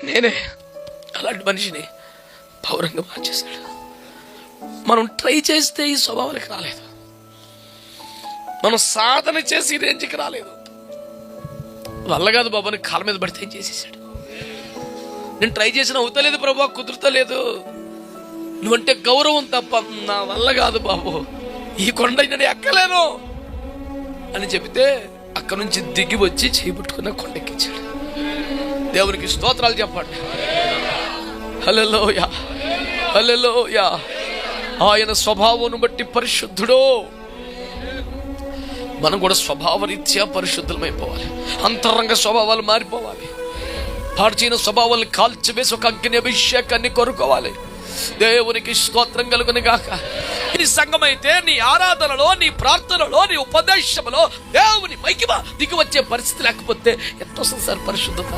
నేనే అలాంటి మనిషిని పౌరంగా మార్చేశాడు. మనం ట్రై చేస్తే ఈ స్వభావానికి రాలేదు, మనం సాధన చేసి ఈ రేంజ్కి రాలేదు. వల్ల కాదు బాబు అని కాళ్ళ మీద పడితే ఏం చేసేసాడు. నేను ట్రై చేసిన అవుతలేదు ప్రభు, కుదురుతలేదు, నువ్వంటే గౌరవం తప్ప నా వల్ల కాదు బాబు, ఈ కొండ నేను ఎక్కలేను అని చెబితే అక్కడి నుంచి దిగి వచ్చి చేపట్టుకున్న కొండెక్కించాడు. దేవునికి స్తోత్రాలు చెప్పండి. హల్లెలూయా, హల్లెలూయా. ఆయన స్వభావం బట్టి పరిశుద్ధుడో. మనం కూడా స్వభావరీత్యా పరిశుద్ధమైపోవాలి. అంతరంగ స్వభావాలు మారిపోవాలి. పార్చిన స్వభావాలను కాల్చివేసి ఒక అగ్ని అభిషేకాన్ని కోరుకోవాలి. దేవునికి స్తోత్రం కలుగును గాక. నీ సంఘమైతే నీ ఆరాధనలో, నీ ప్రార్థనలో, నీ ఉపదేశంలో దేవుని మహిమ దిగి వచ్చే పరిస్థితి లేకపోతే ఎంత వస్తుంది సార్ పరిశుద్ధత?